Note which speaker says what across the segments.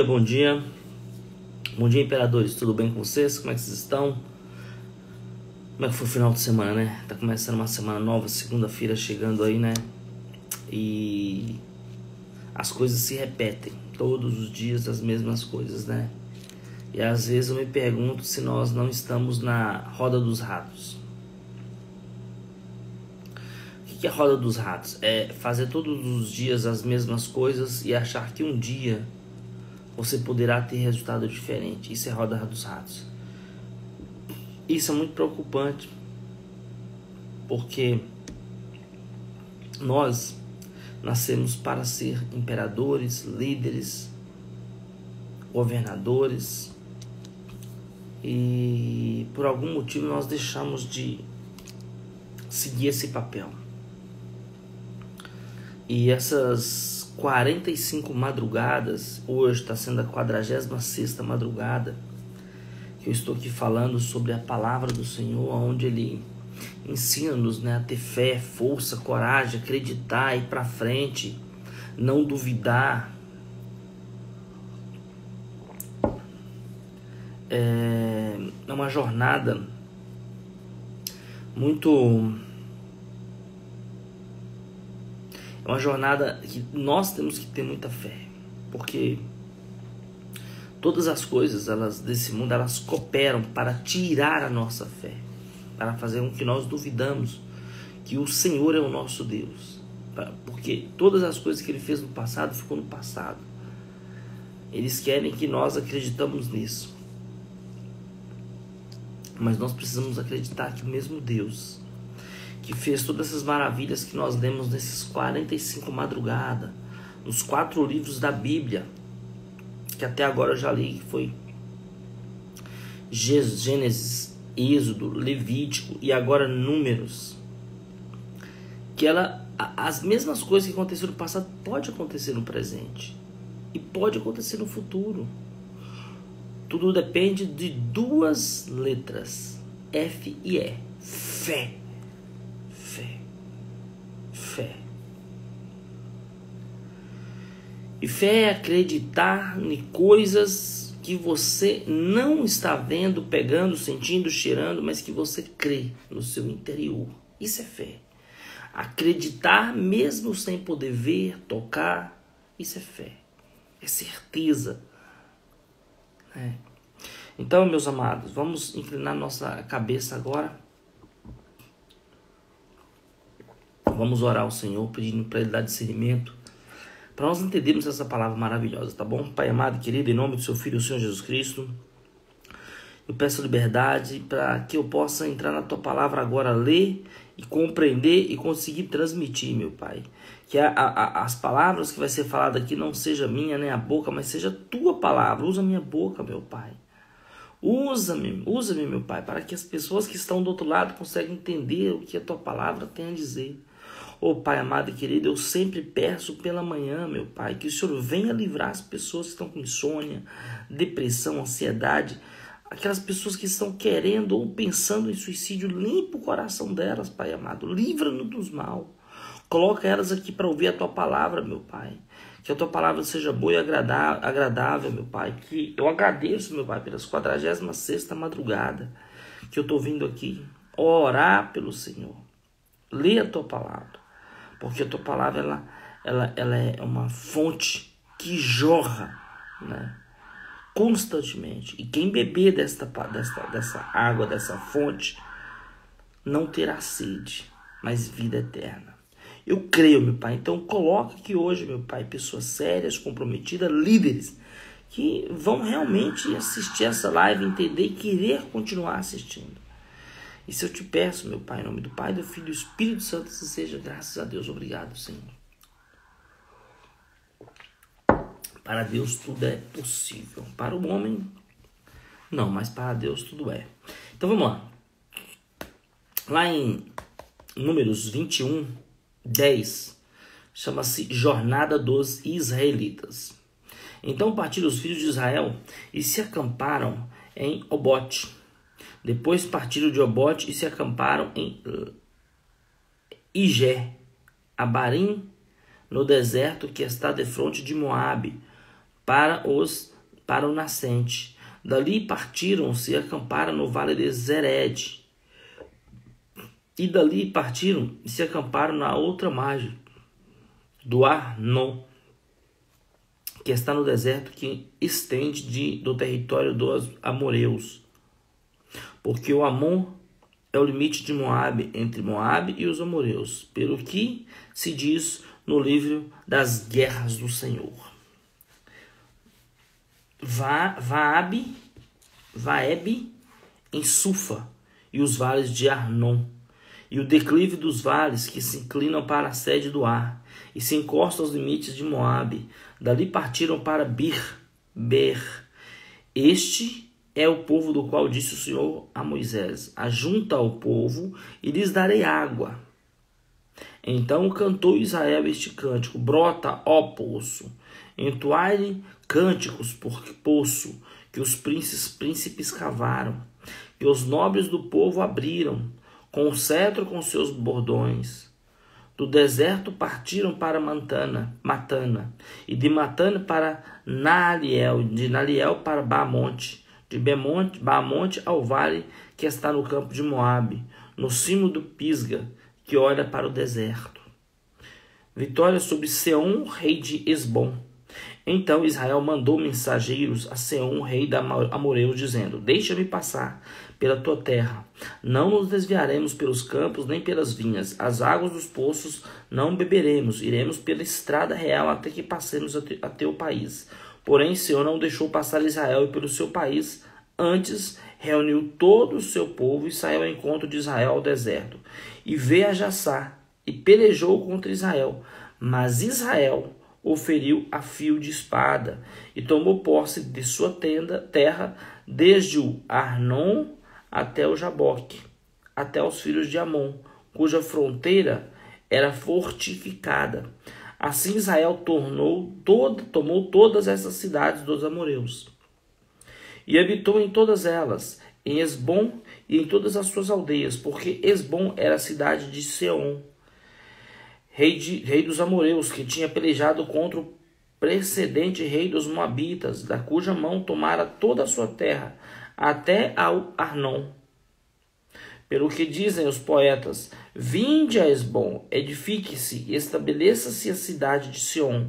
Speaker 1: Bom dia, bom dia, imperadores, tudo bem com vocês? Como é que vocês estão? Como é que foi o final de semana, né? Tá começando uma semana nova, segunda-feira chegando aí, né? E as coisas se repetem, todos os dias as mesmas coisas, né? E às vezes eu me pergunto se nós não estamos na roda dos ratos. O que é a roda dos ratos? É fazer todos os dias as mesmas coisas e achar que um dia você poderá ter resultado diferente. Isso é roda dos ratos. Isso é muito preocupante, porque nós nascemos para ser imperadores, líderes, governadores, e por algum motivo nós deixamos de seguir esse papel. E essas 45 madrugadas, hoje está sendo a 46ª madrugada, que eu estou aqui falando sobre a palavra do Senhor, onde Ele ensina-nos, né, a ter fé, força, coragem, acreditar, ir para frente, não duvidar. É uma jornada É uma jornada que nós temos que ter muita fé, porque todas as coisas desse mundo, elas cooperam para tirar a nossa fé, para fazer com que nós duvidamos que o Senhor é o nosso Deus, porque todas as coisas que Ele fez no passado ficou no passado. Eles querem que nós acreditamos nisso, mas nós precisamos acreditar que o mesmo Deus que fez todas essas maravilhas que nós lemos nesses 45 madrugadas, nos 4 livros da Bíblia, que até agora eu já li, que foi Gênesis, Êxodo, Levítico e agora Números, que as mesmas coisas que aconteceram no passado pode acontecer no presente e pode acontecer no futuro. Tudo depende de 2 letras, F e E. Fé. Fé. E fé é acreditar em coisas que você não está vendo, pegando, sentindo, cheirando, mas que você crê no seu interior. Isso é fé. Acreditar mesmo sem poder ver, tocar, isso é fé. É certeza. Então, meus amados, vamos inclinar nossa cabeça agora. Vamos orar ao Senhor, pedindo para Ele dar discernimento, para nós entendermos essa palavra maravilhosa, tá bom? Pai amado e querido, em nome do seu Filho, o Senhor Jesus Cristo, eu peço liberdade para que eu possa entrar na tua palavra agora, ler e compreender e conseguir transmitir, meu Pai. Que as palavras que vai ser falada aqui não seja minha nem a boca, mas seja a tua palavra. Usa a minha boca, meu Pai. Usa-me, meu Pai, para que as pessoas que estão do outro lado consigam entender o que a tua palavra tem a dizer. Pai amado e querido, eu sempre peço pela manhã, meu Pai, que o Senhor venha livrar as pessoas que estão com insônia, depressão, ansiedade, aquelas pessoas que estão querendo ou pensando em suicídio. Limpa o coração delas, Pai amado, livra-nos dos mal. Coloca elas aqui para ouvir a tua palavra, meu Pai. Que a tua palavra seja boa e agradável, meu Pai. Que eu agradeço, meu Pai, pelas 46ª madrugada que eu estou vindo aqui orar pelo Senhor. Lê a tua palavra, porque a tua palavra ela é uma fonte que jorra, né, constantemente. E quem beber dessa água, dessa fonte, não terá sede, mas vida eterna. Eu creio, meu Pai. Então coloca aqui hoje, meu Pai, pessoas sérias, comprometidas, líderes, que vão realmente assistir essa live, entender e querer continuar assistindo. E se eu te peço, meu Pai, em nome do Pai, do Filho e do Espírito Santo, se seja, graças a Deus, obrigado, Senhor. Para Deus tudo é possível. Para o homem, não, mas para Deus tudo é. Então vamos lá. Lá em Números 21, 10, chama-se Jornada dos Israelitas. Então partiram os filhos de Israel e se acamparam em Obote. Depois partiram de Obote e se acamparam em Igé, Abarim, no deserto que está defronte de Moabe, para o nascente. Dali partiram-se e acamparam no vale de Zered. E dali partiram e se acamparam na outra margem do Arnon, que está no deserto que estende do território dos amoreus. Porque o Amon é o limite de Moabe, entre Moabe e os amoreus, pelo que se diz no livro das guerras do Senhor. Vaeb em Sufa e os vales de Arnon, e o declive dos vales que se inclinam para a sede do Ar, e se encostam aos limites de Moabe. Dali partiram para Ber. Este é o povo do qual disse o Senhor a Moisés: ajunta ao povo e lhes darei água. Então cantou Israel este cântico: brota, ó poço, entoai-lhe cânticos por poço, que os príncipes cavaram, que os nobres do povo abriram, com o cetro com seus bordões. Do deserto partiram para Matana, e de Matana para Naliel, de Naliel para Bamonte, de Bamonte ao vale que está no campo de Moabe, no cimo do Pisga, que olha para o deserto. Vitória sobre Seom, rei de Esbom. Então Israel mandou mensageiros a Seom, rei da Amoreus, dizendo: deixa-me passar pela tua terra. Não nos desviaremos pelos campos, nem pelas vinhas. As águas dos poços não beberemos. Iremos pela estrada real até que passemos a teu país. Porém, Seom não deixou passar Israel e pelo seu país. Antes, reuniu todo o seu povo e saiu ao encontro de Israel ao deserto. E veio a Jassá e pelejou contra Israel. Mas Israel o feriu a fio de espada e tomou posse de sua terra, desde o Arnon até o Jaboque, até os filhos de Amon, cuja fronteira era fortificada. Assim Israel tomou todas essas cidades dos amoreus e habitou em todas elas, em Esbom e em todas as suas aldeias, porque Esbom era a cidade de Seom, rei dos amoreus, que tinha pelejado contra o precedente rei dos moabitas, da cuja mão tomara toda a sua terra, até ao Arnon. Pelo que dizem os poetas: vinde a Esbom, edifique-se e estabeleça-se a cidade de Sion,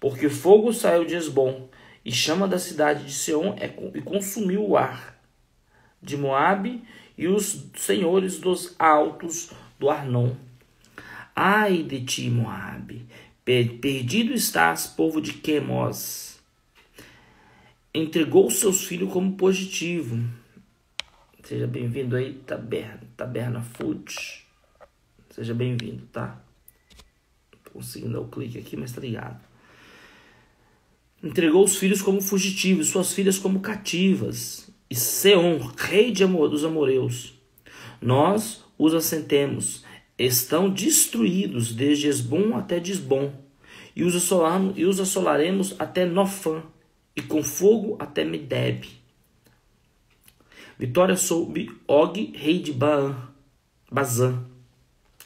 Speaker 1: porque fogo saiu de Esbom, e chama da cidade de Sion e consumiu o Ar de Moabe e os senhores dos altos do Arnon. Ai de ti, Moabe, perdido estás, povo de Quemos. Entregou seus filhos como positivo. Seja bem-vindo aí, Taberna Food. Seja bem-vindo, tá? Tô conseguindo dar o clique aqui, mas tá ligado. Entregou os filhos como fugitivos, suas filhas como cativas. E Seom, rei dos amoreus, nós os assentemos. Estão destruídos desde Esbom até Disbom, e os assolaremos até Nofã, e com fogo até Medeb. Vitória sobre Og, rei de Bazã.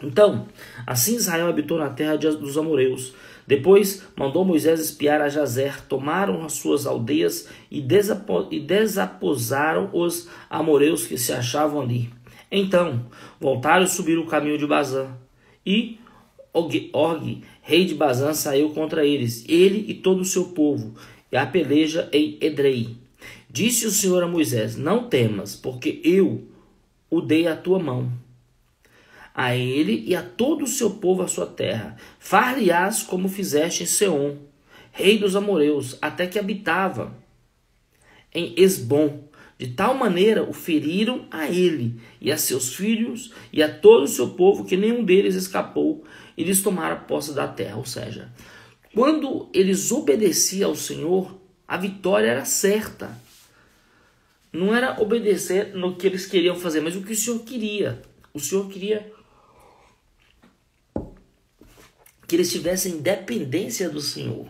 Speaker 1: Então, assim Israel habitou na terra dos amoreus. Depois mandou Moisés espiar a Jazer. Tomaram as suas aldeias e desaposaram os amoreus que se achavam ali. Então voltaram e subiram o caminho de Bazã. E Og, rei de Bazã, saiu contra eles, ele e todo o seu povo, e a peleja em Edrei. Disse o Senhor a Moisés: não temas, porque eu o dei à tua mão, a ele e a todo o seu povo a sua terra. Far-lhe-ás como fizeste em Seom, rei dos amoreus, até que habitava em Esbom. De tal maneira o feriram a ele e a seus filhos e a todo o seu povo, que nenhum deles escapou, e eles tomaram posse da terra. Ou seja, quando eles obedeciam ao Senhor, a vitória era certa. Não era obedecer no que eles queriam fazer, mas o que o Senhor queria. O Senhor queria que eles tivessem dependência do Senhor.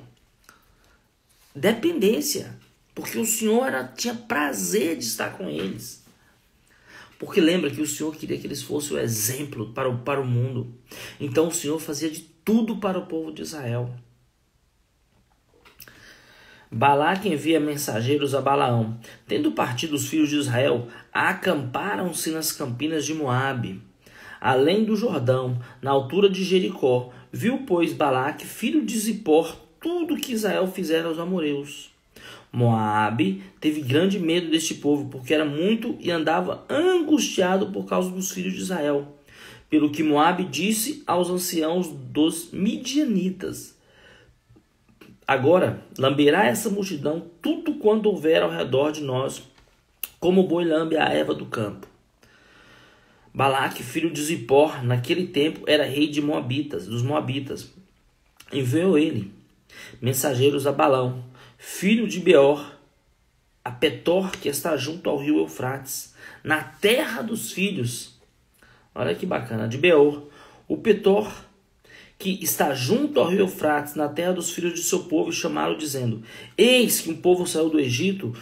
Speaker 1: Dependência. Porque o Senhor tinha prazer de estar com eles. Porque lembra que o Senhor queria que eles fossem o exemplo para o mundo. Então o Senhor fazia de tudo para o povo de Israel. Balaque envia mensageiros a Balaão. Tendo partido os filhos de Israel, acamparam-se nas campinas de Moabe, além do Jordão, na altura de Jericó. Viu, pois, Balaque, filho de Zippor, tudo que Israel fizera aos amoreus. Moabe teve grande medo deste povo, porque era muito e andava angustiado por causa dos filhos de Israel. Pelo que Moabe disse aos anciãos dos midianitas: agora lamberá essa multidão tudo quanto houver ao redor de nós, como o boi lambe a erva do campo. Balaque, filho de Zippor, naquele tempo era rei de Moabitas, dos Moabitas. Enviou ele mensageiros a Balaão, filho de Beor, a Petor, que está junto ao rio Eufrates, na terra dos filhos. Olha que bacana, de Beor, o Petor, que está junto ao rio Eufrates, na terra dos filhos de seu povo, e chamaram dizendo: eis que um povo saiu do Egito,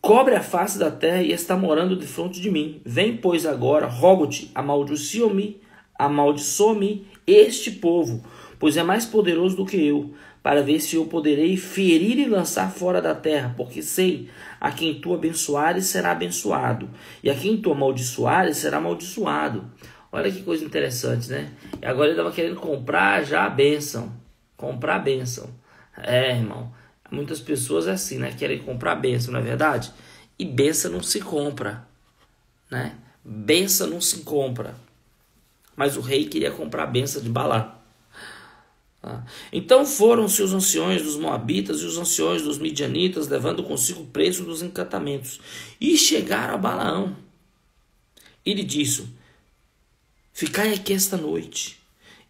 Speaker 1: cobre a face da terra e está morando defronte de mim. Vem, pois, agora, rogo-te, amaldiçoa-me este povo, pois é mais poderoso do que eu, para ver se eu poderei ferir e lançar fora da terra, porque sei, a quem tu abençoares será abençoado, e a quem tu amaldiçoares será amaldiçoado. Olha que coisa interessante, né? E agora ele estava querendo comprar já a bênção. Comprar a bênção. Irmão, muitas pessoas é assim, né? Querem comprar a bênção, não é verdade? E bênção não se compra, né? Bênção não se compra. Mas o rei queria comprar a bênção de Balaão. Então foram-se os anciões dos Moabitas e os anciões dos Midianitas, levando consigo o preço dos encantamentos, e chegaram a Balaão. E lhe disse: ficai aqui esta noite,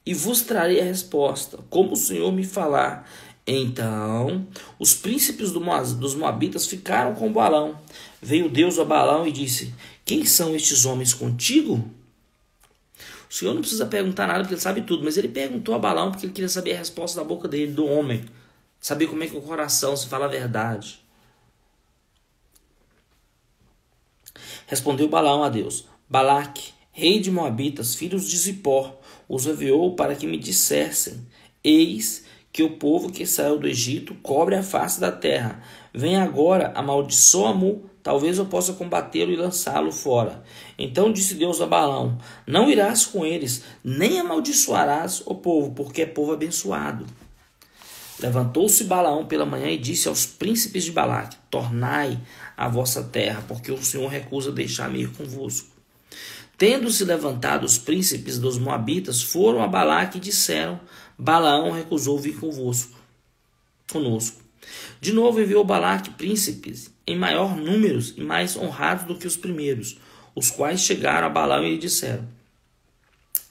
Speaker 1: e vos trarei a resposta, como o Senhor me falar. Então os príncipes dos Moabitas ficaram com Balaão. Veio Deus a Balaão e disse: quem são estes homens contigo? O Senhor não precisa perguntar nada, porque ele sabe tudo, mas ele perguntou a Balaão porque ele queria saber a resposta da boca dele, do homem. Saber como é que o coração se fala a verdade. Respondeu Balaão a Deus: Balaque, rei de Moabitas, filhos de Zippor, os enviou para que me dissessem: eis que o povo que saiu do Egito cobre a face da terra. Vem agora, amaldiçoa-mo, talvez eu possa combatê-lo e lançá-lo fora. Então disse Deus a Balaão: não irás com eles, nem amaldiçoarás o povo, porque é povo abençoado. Levantou-se Balaão pela manhã e disse aos príncipes de Balaque: tornai a vossa terra, porque o Senhor recusa deixar-me ir convosco. Tendo-se levantado os príncipes dos Moabitas, foram a Balaque e disseram: Balaão recusou vir conosco. De novo enviou Balaque príncipes em maior números e mais honrados do que os primeiros, os quais chegaram a Balaão e lhe disseram: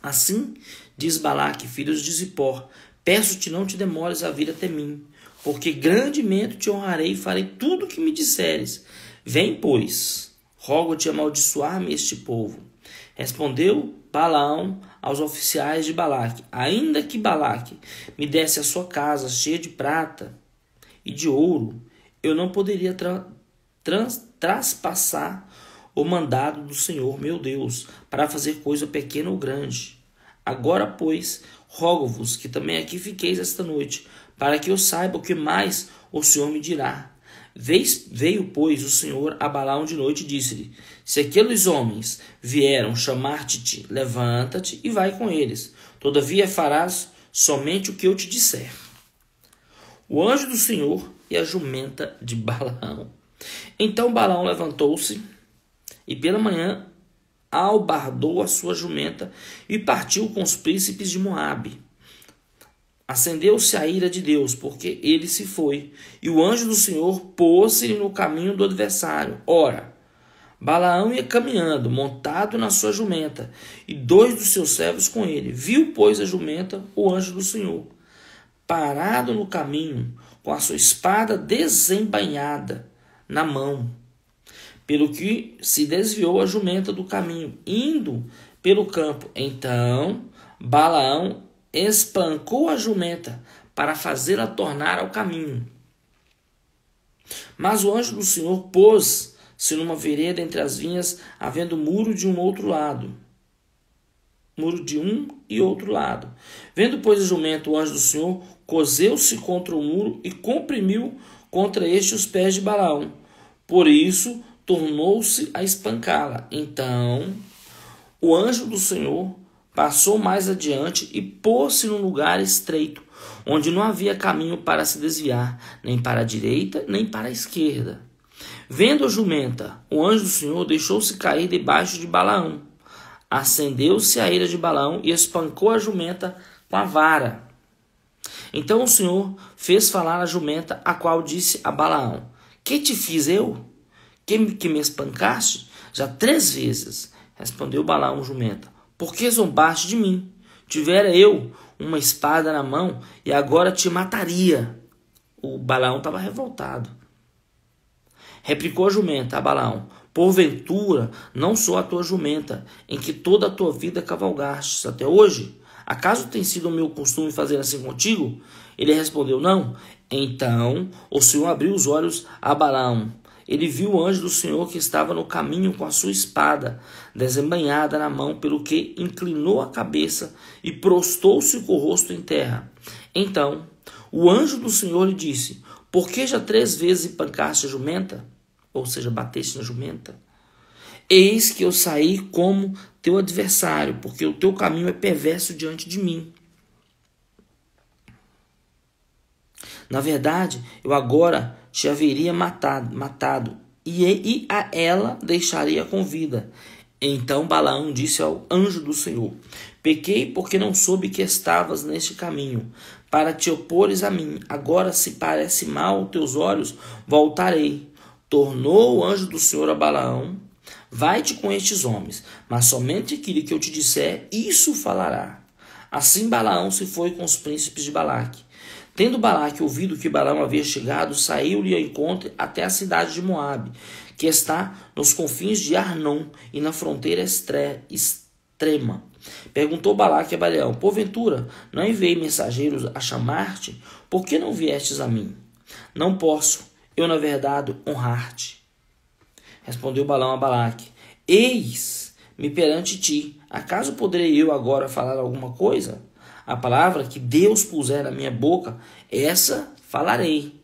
Speaker 1: assim diz Balaque, filhos de Zippor: peço-te, não te demores a vir até mim, porque grandemente te honrarei e farei tudo o que me disseres. Vem, pois, rogo-te amaldiçoar-me este povo. Respondeu Balaão aos oficiais de Balaque: ainda que Balaque me desse a sua casa cheia de prata e de ouro, eu não poderia traspassar o mandado do Senhor meu Deus, para fazer coisa pequena ou grande. Agora, pois, rogo-vos que também aqui fiqueis esta noite, para que eu saiba o que mais o Senhor me dirá. Veio, pois, o Senhor a Balaão de noite e disse-lhe: se aqueles homens vieram chamar-te, levanta-te e vai com eles. Todavia farás somente o que eu te disser. O anjo do Senhor e a jumenta de Balaão. Então Balaão levantou-se e pela manhã albardou a sua jumenta e partiu com os príncipes de Moabe. Acendeu-se a ira de Deus, porque ele se foi, e o anjo do Senhor pôs-se no caminho do adversário. Ora, Balaão ia caminhando, montado na sua jumenta, e 2 dos seus servos com ele. Viu, pois, a jumenta, o anjo do Senhor, parado no caminho, com a sua espada desembainhada na mão. Pelo que se desviou a jumenta do caminho, indo pelo campo. Então Balaão espancou a jumenta para fazê-la tornar ao caminho. Mas o anjo do Senhor pôs-se numa vereda entre as vinhas, havendo muro de um outro lado. muro de um e outro lado. Vendo, pois, o jumento, o anjo do Senhor coseu-se contra o muro e comprimiu contra este os pés de Balaão. Por isso, tornou-se a espancá-la. Então, o anjo do Senhor passou mais adiante e pôs-se num lugar estreito, onde não havia caminho para se desviar, nem para a direita, nem para a esquerda. Vendo a jumenta, o anjo do Senhor deixou-se cair debaixo de Balaão. Acendeu-se a ira de Balaão e espancou a jumenta com a vara. Então o Senhor fez falar a jumenta, a qual disse a Balaão: Que te fiz eu? Que me espancaste? Já 3 vezes. Respondeu Balaão, jumenta: Por que zombaste de mim? Tivera eu uma espada na mão e agora te mataria. O Balaão estava revoltado. Replicou a jumenta a Balaão: Porventura não sou a tua jumenta, em que toda a tua vida cavalgastes até hoje? Acaso tem sido o meu costume fazer assim contigo? Ele respondeu: Não. Então o Senhor abriu os olhos a Balaão. Ele viu o anjo do Senhor que estava no caminho com a sua espada desembainhada na mão, pelo que inclinou a cabeça e prostou-se com o rosto em terra. Então o anjo do Senhor lhe disse: Por que já 3 vezes espancaste a jumenta? Ou seja, bateste na jumenta? Eis que eu saí como teu adversário, porque o teu caminho é perverso diante de mim. Na verdade, eu agora te haveria matado, e a ela deixaria com vida. Então Balaão disse ao anjo do Senhor: Pequei porque não soube que estavas neste caminho, para te opores a mim. Agora, se parece mal aos teus olhos, voltarei. Tornou o anjo do Senhor a Balaão: Vai-te com estes homens, mas somente aquilo que eu te disser, isso falará. Assim Balaão se foi com os príncipes de Balaque. Tendo Balaque ouvido que Balaão havia chegado, saiu-lhe ao encontro até a cidade de Moabe, que está nos confins de Arnon e na fronteira extrema. Perguntou Balaque a Balaão: Porventura, não enviei mensageiros a chamar-te? Por que não viestes a mim? Não posso, eu na verdade, honrar-te. Respondeu Balaão a Balaque: Eis-me perante ti, acaso poderei eu agora falar alguma coisa? A palavra que Deus puser na minha boca, essa falarei.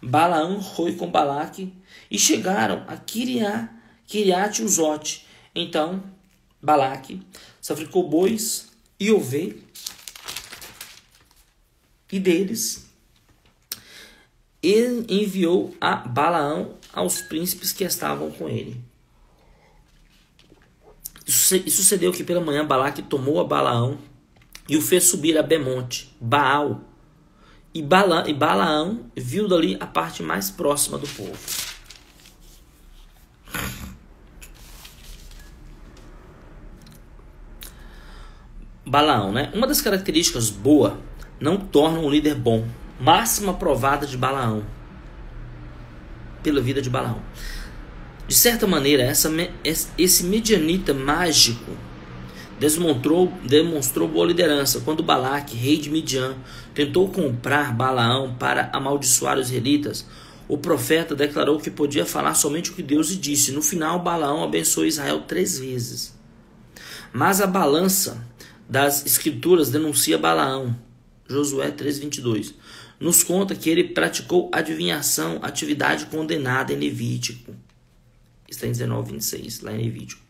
Speaker 1: Balaão foi com Balaque e chegaram a Quiriate-Uzote. Então Balaque sacrificou bois e ovelhas, e deles ele enviou a Balaão aos príncipes que estavam com ele. E sucedeu que pela manhã Balaque tomou a Balaão e o fez subir a Bemonte, Baal. E Balaão viu dali a parte mais próxima do povo. Balaão, né? Uma das características boas não torna um líder bom. Máxima provada de Balaão, pela vida de Balaão. De certa maneira, esse medianita mágico demonstrou boa liderança. Quando Balaque, rei de Midian, tentou comprar Balaão para amaldiçoar os israelitas, o profeta declarou que podia falar somente o que Deus lhe disse. No final, Balaão abençoou Israel 3 vezes. Mas a balança das escrituras denuncia Balaão. Josué 3:22 nos conta que ele praticou adivinhação, atividade condenada em Levítico. Está em 19:26, lá em Levítico.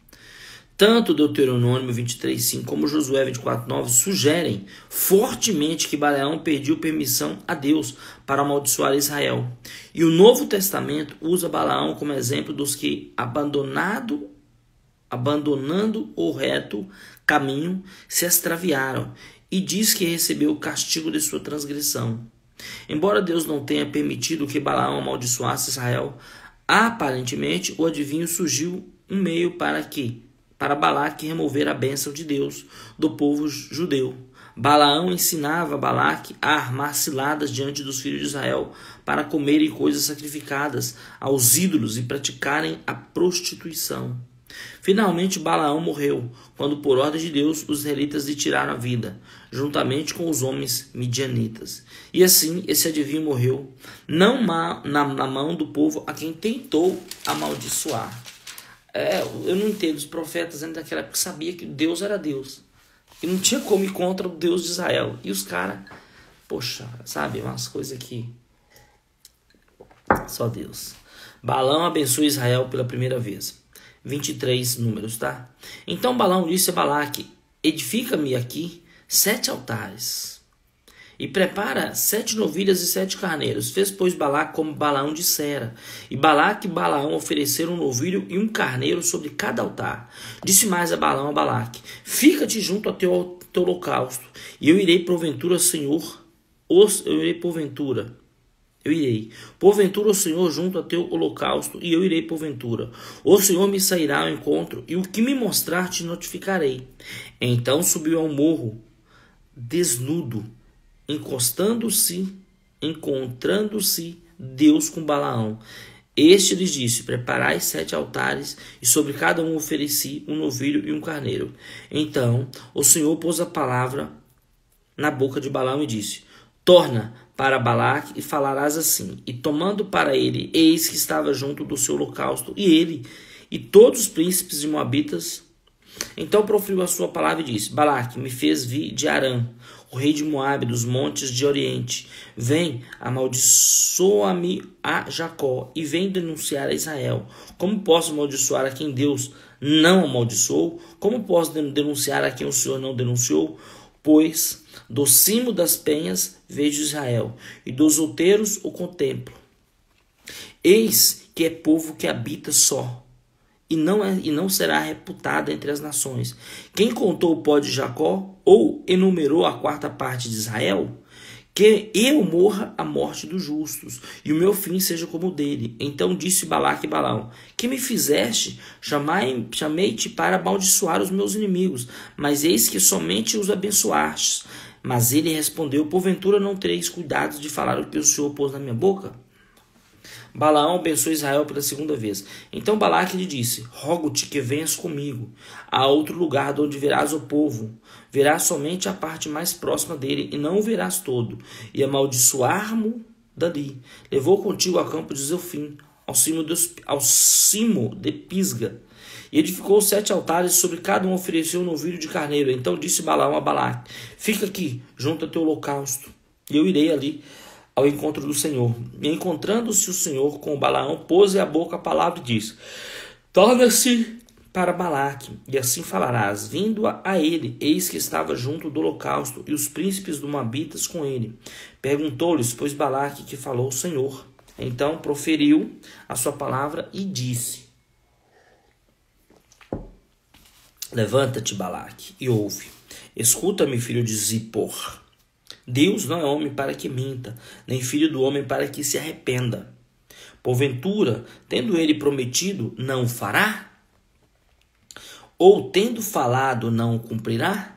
Speaker 1: Tanto Deuteronômio 23:5 como Josué 24:9 sugerem fortemente que Balaão pediu permissão a Deus para amaldiçoar Israel. E o Novo Testamento usa Balaão como exemplo dos que, abandonando o reto caminho, se extraviaram, e diz que recebeu o castigo de sua transgressão. Embora Deus não tenha permitido que Balaão amaldiçoasse Israel, aparentemente o adivinho surgiu um meio para Balaque remover a bênção de Deus do povo judeu. Balaão ensinava Balaque a armar ciladas diante dos filhos de Israel para comerem coisas sacrificadas aos ídolos e praticarem a prostituição. Finalmente Balaão morreu, quando por ordem de Deus os israelitas lhe tiraram a vida, juntamente com os homens midianitas. E assim esse adivinho morreu, não na mão do povo a quem tentou amaldiçoar. Eu não entendo, os profetas ainda daquela época sabiam que Deus era Deus. E não tinha como ir contra o Deus de Israel. E os caras, poxa, sabe, umas coisas que só Deus. Balaão abençoa Israel pela primeira vez. 23 números, tá? Então Balaão disse a Balaque: edifica-me aqui 7 altares e prepara 7 novilhas e 7 carneiros. Fez, pois, Balaque como Balaão dissera. E Balaque e Balaão ofereceram um novilho e um carneiro sobre cada altar. Disse mais a Balaão a Balaque: fica-te junto ao teu holocausto, e eu irei porventura, Senhor, porventura o Senhor junto a teu holocausto, e eu irei porventura. O Senhor me sairá ao encontro, e o que me mostrar te notificarei. Então subiu ao morro, desnudo, encontrando-se Deus com Balaão. Este lhes disse: preparai 7 altares, e sobre cada um ofereci um novilho e um carneiro. Então o Senhor pôs a palavra na boca de Balaão e disse: torna para Balaque e falarás assim. E tomando para ele, eis que estava junto do seu holocausto, e ele e todos os príncipes de Moabitas. Então proferiu a sua palavra e disse: Balaque me fez vir de Arã, o rei de Moabe, dos montes de Oriente. Vem, amaldiçoa-me a Jacó, e vem denunciar a Israel. Como posso amaldiçoar a quem Deus não amaldiçoou? Como posso denunciar a quem o Senhor não denunciou? Pois do cimo das penhas vejo Israel, e dos outeiros o contemplo. Eis que é povo que habita só, e não será reputado entre as nações. Quem contou o pó de Jacó, ou enumerou a 4ª parte de Israel? Que eu morra a morte dos justos, e o meu fim seja como o dele. Então disse Balaque e Balaão: que me fizeste? Chamei-te para amaldiçoar os meus inimigos, mas eis que somente os abençoaste. Mas ele respondeu: porventura não tereis cuidado de falar o que o Senhor pôs na minha boca? Balaão abençoou Israel pela 2ª vez. Então Balaque lhe disse: rogo-te que venhas comigo a outro lugar de onde verás o povo. Verás somente a parte mais próxima dele, e não o verás todo, e amaldiçoar-mo dali. Levou contigo ao campo de Zofim, ao cimo de Pisga, e edificou 7 altares, sobre cada um ofereceu um novilho de carneiro. Então disse Balaão a Balaque: fica aqui, junto ao teu holocausto, e eu irei ali ao encontro do Senhor. E encontrando-se o Senhor com Balaão, pôs-lhe a boca a palavra e disse: torna-se para Balaque, e assim falarás. Vindo a ele, eis que estava junto do holocausto, e os príncipes do Moabitas com ele. Perguntou-lhes, pois, Balaque, que falou o Senhor. Então proferiu a sua palavra e disse: levanta-te, Balaque, e ouve. Escuta-me, filho de Zippor. Deus não é homem para que minta, nem filho do homem para que se arrependa. Porventura, tendo ele prometido, não fará? Ou tendo falado, não o cumprirá?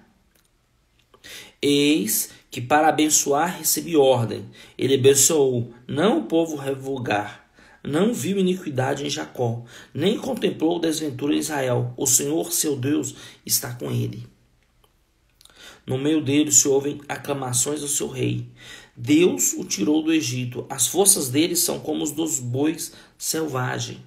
Speaker 1: Eis que para abençoar recebi ordem. Ele abençoou, não o povo revogar. Não viu iniquidade em Jacó, nem contemplou desventura em Israel. O Senhor, seu Deus, está com ele. No meio dele se ouvem aclamações do seu rei. Deus o tirou do Egito. As forças dele são como os dos bois selvagens.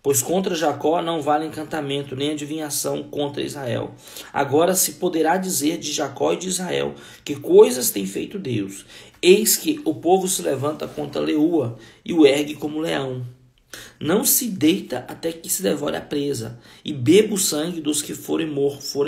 Speaker 1: Pois contra Jacó não vale encantamento, nem adivinhação contra Israel. Agora se poderá dizer de Jacó e de Israel: que coisas tem feito Deus. Eis que o povo se levanta contra Leua e o ergue como leão. Não se deita até que se devore a presa, e beba o sangue dos que forem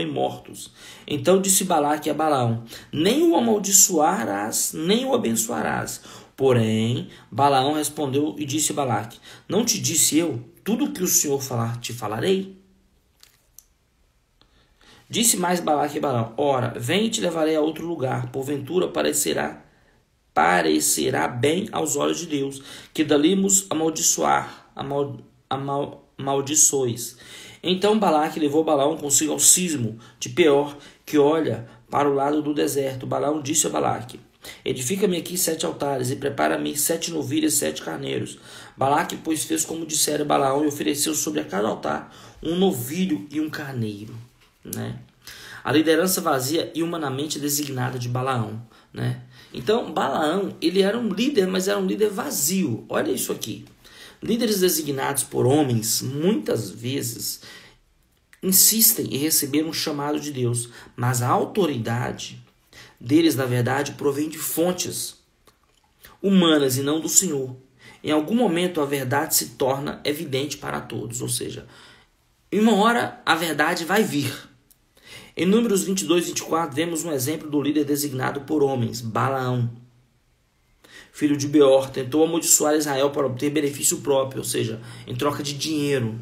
Speaker 1: mortos. Então disse Balaque a Balaão: nem o amaldiçoarás, nem o abençoarás. Porém, Balaão respondeu e disse a Balaque: não te disse eu, tudo o que o Senhor falar te falarei? Disse mais Balaque a Balaão: ora, vem e te levarei a outro lugar, porventura parecerá bem aos olhos de Deus, que dali nos amaldiçoes. Então Balaque levou Balaão consigo ao cismo de Peor, que olha para o lado do deserto. Balaão disse a Balaque: edifica-me aqui 7 altares, e prepara-me 7 novilhas e 7 carneiros. Balaque, pois, fez como dissera Balaão, e ofereceu sobre a cada altar um novilho e um carneiro. Né? A liderança vazia e humanamente designada de Balaão. Né? Então, Balaão, ele era um líder, mas era um líder vazio. Olha isso aqui. Líderes designados por homens, muitas vezes, insistem em receber um chamado de Deus, mas a autoridade deles, na verdade, provém de fontes humanas e não do Senhor. Em algum momento a verdade se torna evidente para todos, ou seja, em uma hora a verdade vai vir. Em Números 22 e 24 vemos um exemplo do líder designado por homens, Balaão, filho de Beor, tentou amaldiçoar Israel para obter benefício próprio, ou seja, em troca de dinheiro.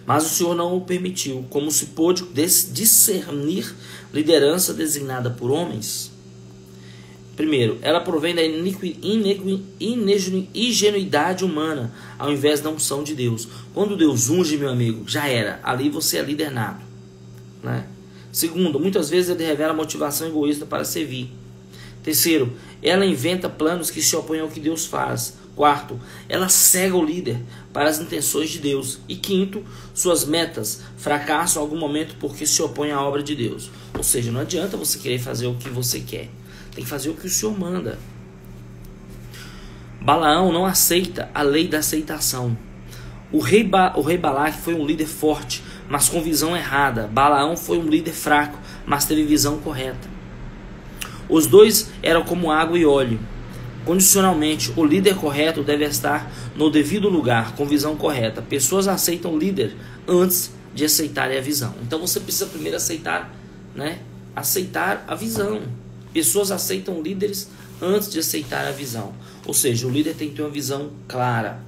Speaker 1: Mas o Senhor não o permitiu. Como se pôde discernir liderança designada por homens? Primeiro, ela provém da ingenuidade humana, ao invés da unção de Deus. Quando Deus unge, meu amigo, já era. Ali você é líder nato, né? Segundo, muitas vezes ele revela motivação egoísta para servir. Terceiro, ela inventa planos que se opõem ao que Deus faz. Quarto, ela cega o líder para as intenções de Deus. E quinto, suas metas fracassam em algum momento porque se opõem à obra de Deus. Ou seja, não adianta você querer fazer o que você quer. Tem que fazer o que o Senhor manda. Balaão não aceita a lei da aceitação. O rei Balaque foi um líder forte, mas com visão errada. Balaão foi um líder fraco, mas teve visão correta. Os dois eram como água e óleo. Condicionalmente, o líder correto deve estar no devido lugar, com visão correta. Pessoas aceitam o líder antes de aceitarem a visão. Então você precisa primeiro aceitar, né? Aceitar a visão. Pessoas aceitam líderes antes de aceitar a visão. Ou seja, o líder tem que ter uma visão clara.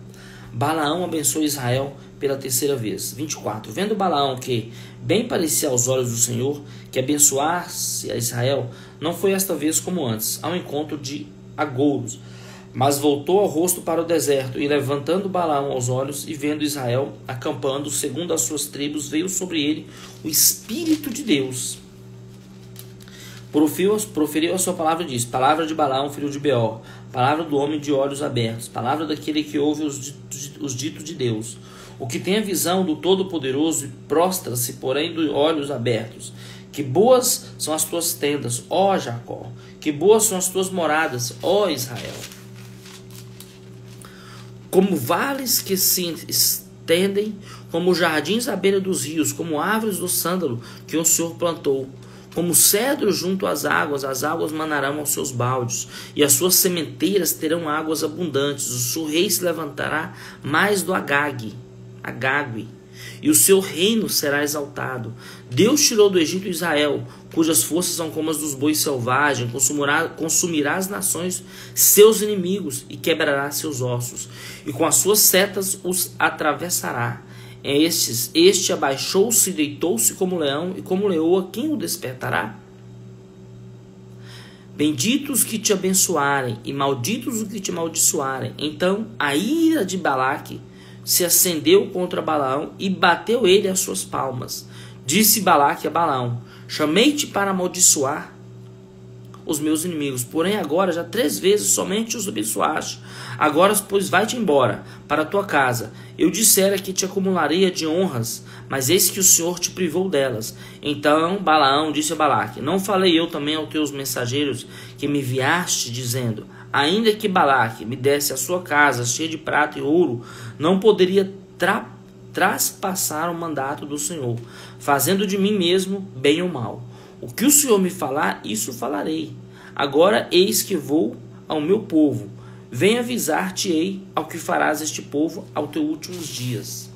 Speaker 1: Balaão abençoou Israel pela terceira vez. 24. Vendo Balaão que bem parecia aos olhos do Senhor que abençoasse a Israel, não foi esta vez como antes, ao encontro de agouros, mas voltou o rosto para o deserto, e levantando Balaão aos olhos e vendo Israel acampando segundo as suas tribos, veio sobre ele o Espírito de Deus. Proferiu a sua palavra e disse: palavra de Balaão, filho de Beor, palavra do homem de olhos abertos, palavra daquele que ouve os ditos de Deus, o que tem a visão do Todo-Poderoso e prostra-se, porém, de olhos abertos. Que boas são as tuas tendas, ó Jacó, que boas são as tuas moradas, ó Israel. Como vales que se estendem, como jardins à beira dos rios, como árvores do sândalo que o Senhor plantou, como cedro junto às águas manarão aos seus baldes, e as suas sementeiras terão águas abundantes. O seu rei se levantará mais do Agag, e o seu reino será exaltado. Deus tirou do Egito Israel, cujas forças são como as dos bois selvagens, consumirá as nações, seus inimigos, e quebrará seus ossos, e com as suas setas os atravessará. Este abaixou-se e deitou-se como leão, e como leoa, quem o despertará? Benditos que te abençoarem, e malditos os que te amaldiçoarem. Então a ira de Balaque se acendeu contra Balaão, e bateu ele as suas palmas. Disse Balaque a Balaão: chamei-te para amaldiçoar os meus inimigos, porém agora já 3 vezes somente os abençoaste. Agora, pois, vai-te embora para a tua casa. Eu dissera que te acumularia de honras, mas eis que o Senhor te privou delas. Então Balaão disse a Balaque: não falei eu também aos teus mensageiros que me enviaste, dizendo: ainda que Balaque me desse a sua casa cheia de prata e ouro, não poderia traspassar o mandato do Senhor, fazendo de mim mesmo bem ou mal. O que o Senhor me falar, isso falarei. Agora eis que vou ao meu povo. Venha avisar-te-ei ao que farás este povo aos teus últimos dias.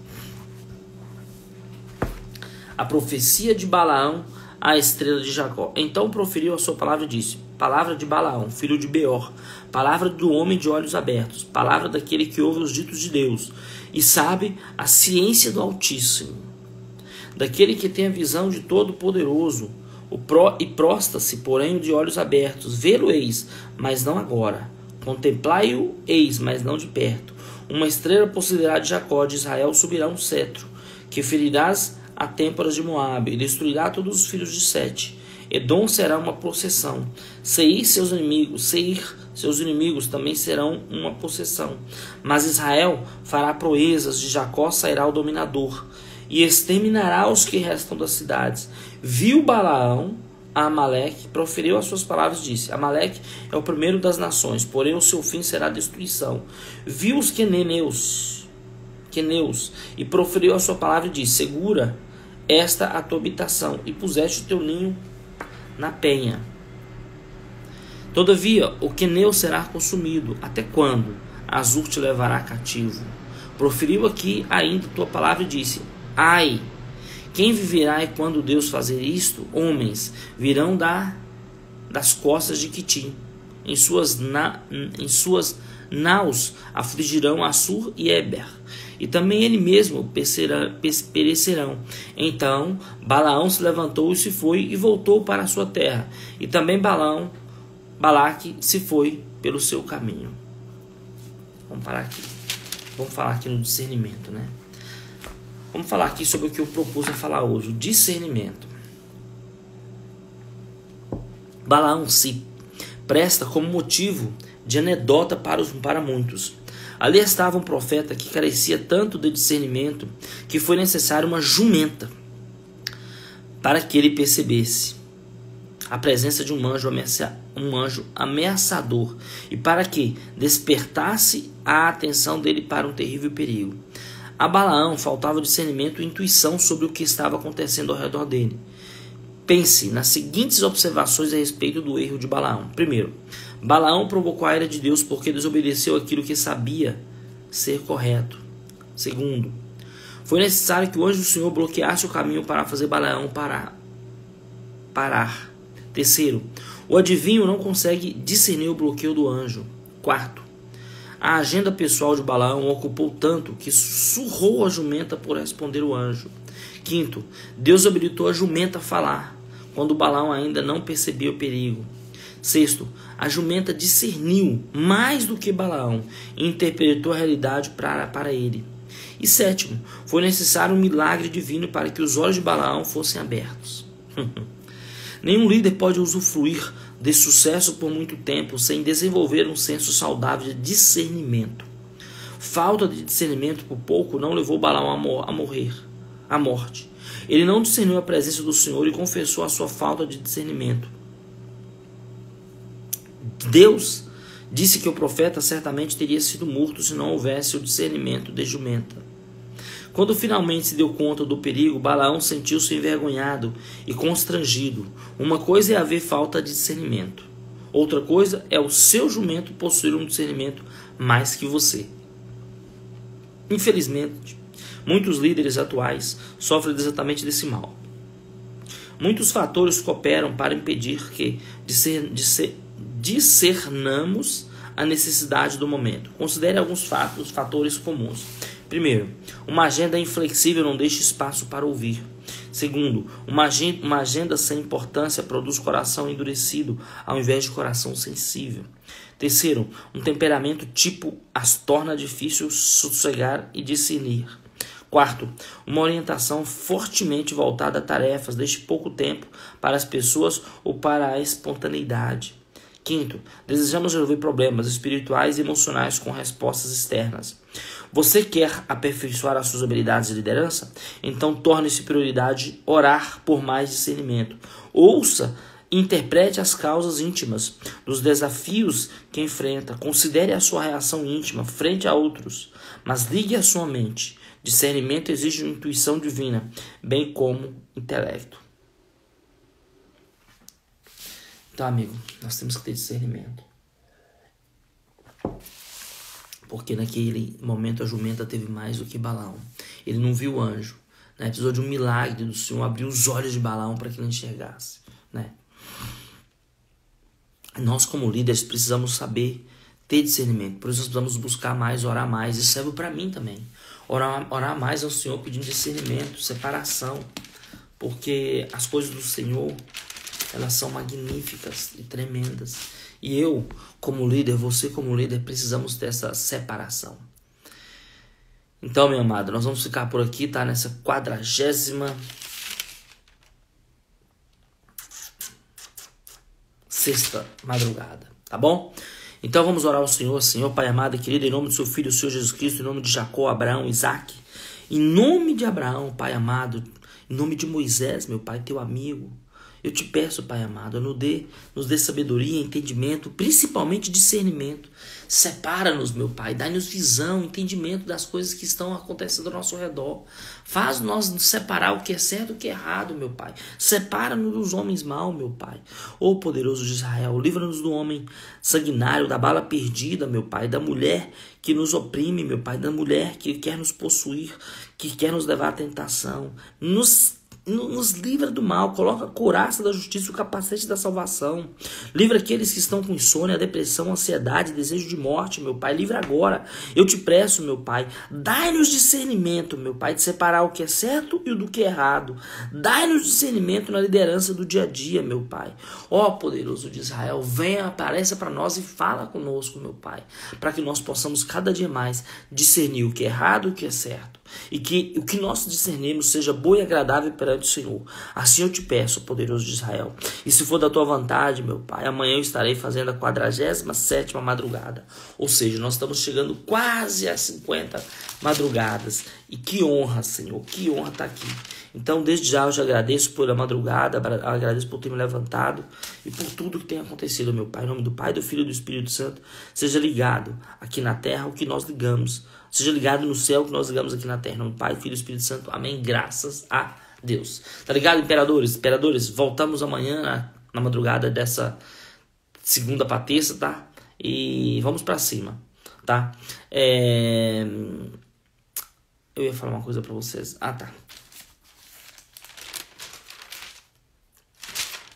Speaker 1: A profecia de Balaão, a estrela de Jacó. Então proferiu a sua palavra e disse: palavra de Balaão, filho de Beor, palavra do homem de olhos abertos, palavra daquele que ouve os ditos de Deus e sabe a ciência do Altíssimo, daquele que tem a visão de Todo-Poderoso, e prostra-se, porém, de olhos abertos. Vê-lo-eis, mas não agora. Contemplai-o, eis, mas não de perto. Uma estrela procederá de Jacó, de Israel subirá um cetro, que ferirás a têmporas de Moabe, e destruirá todos os filhos de Sete. Edom será uma possessão. Seir, seus inimigos também serão uma possessão. Mas Israel fará proezas, de Jacó sairá o dominador, e exterminará os que restam das cidades. Viu Balaão a Amaleque, proferiu as suas palavras e disse: Amaleque é o primeiro das nações, porém o seu fim será destruição. Viu os queneus, e proferiu a sua palavra e disse: segura esta a tua habitação, e puseste o teu ninho na penha. Todavia, o queneu será consumido. Até quando? Azur te levará cativo. Proferiu aqui ainda tua palavra e disse: ai, quem viverá e quando Deus fazer isto? Homens virão das costas de Quitim. Em suas naus afligirão Assur e Eber, e também ele mesmo perecerão. Então Balaão se levantou e se foi, e voltou para a sua terra. E também Balaque se foi pelo seu caminho. Vamos parar aqui. Vamos falar aqui no discernimento, né? Vamos falar aqui sobre o que eu propus a falar hoje, o discernimento. Balaão se presta como motivo de anedota para muitos. Ali estava um profeta que carecia tanto de discernimento que foi necessário uma jumenta para que ele percebesse a presença de um anjo ameaçador e para que despertasse a atenção dele para um terrível perigo. A Balaão faltava discernimento e intuição sobre o que estava acontecendo ao redor dele. Pense nas seguintes observações a respeito do erro de Balaão. Primeiro, Balaão provocou a ira de Deus porque desobedeceu aquilo que sabia ser correto. Segundo, foi necessário que o anjo do Senhor bloqueasse o caminho para fazer Balaão parar. Terceiro, o adivinho não consegue discernir o bloqueio do anjo. Quarto, a agenda pessoal de Balaão ocupou tanto que surrou a jumenta por responder o anjo. Quinto, Deus habilitou a jumenta a falar, quando Balaão ainda não percebia o perigo. Sexto, a jumenta discerniu mais do que Balaão e interpretou a realidade para ele. E sétimo, foi necessário um milagre divino para que os olhos de Balaão fossem abertos. Nenhum líder pode usufruir de sucesso por muito tempo sem desenvolver um senso saudável de discernimento. Falta de discernimento por pouco não levou Balaão à morte. Ele não discerniu a presença do Senhor e confessou a sua falta de discernimento. Deus disse que o profeta certamente teria sido morto se não houvesse o discernimento de jumenta. Quando finalmente se deu conta do perigo, Balaão sentiu-se envergonhado e constrangido. Uma coisa é haver falta de discernimento. Outra coisa é o seu jumento possuir um discernimento mais que você. Infelizmente, muitos líderes atuais sofrem exatamente desse mal. Muitos fatores cooperam para impedir que discernamos a necessidade do momento. Considere alguns fatores comuns. Primeiro, uma agenda inflexível não deixa espaço para ouvir. Segundo, uma agenda sem importância produz coração endurecido ao invés de coração sensível. Terceiro, um temperamento tipo as torna difícil sossegar e discernir. Quarto, uma orientação fortemente voltada a tarefas deixa pouco tempo para as pessoas ou para a espontaneidade. Quinto, desejamos resolver problemas espirituais e emocionais com respostas externas. Você quer aperfeiçoar as suas habilidades de liderança? Então torne-se prioridade orar por mais discernimento. Ouça e interprete as causas íntimas dos desafios que enfrenta. Considere a sua reação íntima frente a outros, mas ligue a sua mente. Discernimento exige intuição divina, bem como intelecto. Então, amigo, nós temos que ter discernimento. Porque naquele momento a jumenta teve mais do que Balaão. Ele não viu o anjo, né? Precisou de um milagre do Senhor abrir os olhos de Balaão para que ele enxergasse, né? Nós, como líderes, precisamos saber ter discernimento. Por isso nós precisamos buscar mais, orar mais. Isso serve para mim também. Orar mais ao Senhor pedindo discernimento, separação. Porque as coisas do Senhor, elas são magníficas e tremendas. E eu, como líder, você como líder, precisamos dessa separação. Então, meu amado, nós vamos ficar por aqui, tá? Nessa 46ª madrugada, tá bom? Então vamos orar ao Senhor. Senhor, Pai amado e querido, em nome do seu Filho, o Senhor Jesus Cristo, em nome de Jacó, Abraão, Isaac, em nome de Abraão, Pai amado, em nome de Moisés, meu Pai, teu amigo, Eu te peço, Pai amado, nos dê sabedoria, entendimento, principalmente discernimento. Separa-nos, meu Pai, dá-nos visão, entendimento das coisas que estão acontecendo ao nosso redor. Faz nós separar o que é certo e o que é errado, meu Pai. Separa-nos dos homens maus, meu Pai. Ô poderoso de Israel, livra-nos do homem sanguinário, da bala perdida, meu Pai, da mulher que nos oprime, meu Pai, da mulher que quer nos possuir, que quer nos levar à tentação. Nos livra do mal, coloca a couraça da justiça e o capacete da salvação. Livra aqueles que estão com insônia, depressão, ansiedade, desejo de morte, meu Pai. Livra agora. Eu te peço, meu Pai. Dai-nos discernimento, meu Pai, de separar o que é certo e o do que é errado. Dai-nos discernimento na liderança do dia a dia, meu Pai. Ó poderoso de Israel, venha, apareça para nós e fala conosco, meu Pai, para que nós possamos cada dia mais discernir o que é errado e o que é certo. E que o que nós discernirmos seja bom e agradável perante o Senhor. Assim eu te peço, poderoso de Israel. E se for da tua vontade, meu Pai, amanhã eu estarei fazendo a 47ª madrugada. Ou seja, nós estamos chegando quase a 50 madrugadas. E que honra, Senhor, que honra estar aqui. Então, desde já eu te agradeço pela madrugada, agradeço por ter me levantado e por tudo que tem acontecido, meu Pai. Em nome do Pai, do Filho e do Espírito Santo, seja ligado aqui na terra o que nós ligamos. Seja ligado no céu o que nós ligamos aqui na terra. Em nome do Pai, Filho e Espírito Santo. Amém. Graças a Deus. Tá ligado, imperadores? Imperadores, voltamos amanhã na madrugada dessa segunda pra terça, tá? E vamos pra cima, tá? Eu ia falar uma coisa pra vocês. Ah, tá.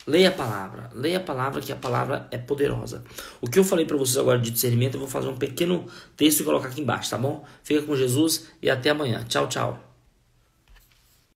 Speaker 1: Leia a palavra que a palavra é poderosa. O que eu falei para vocês agora de discernimento, eu vou fazer um pequeno texto e colocar aqui embaixo, tá bom? Fica com Jesus e até amanhã. Tchau, tchau.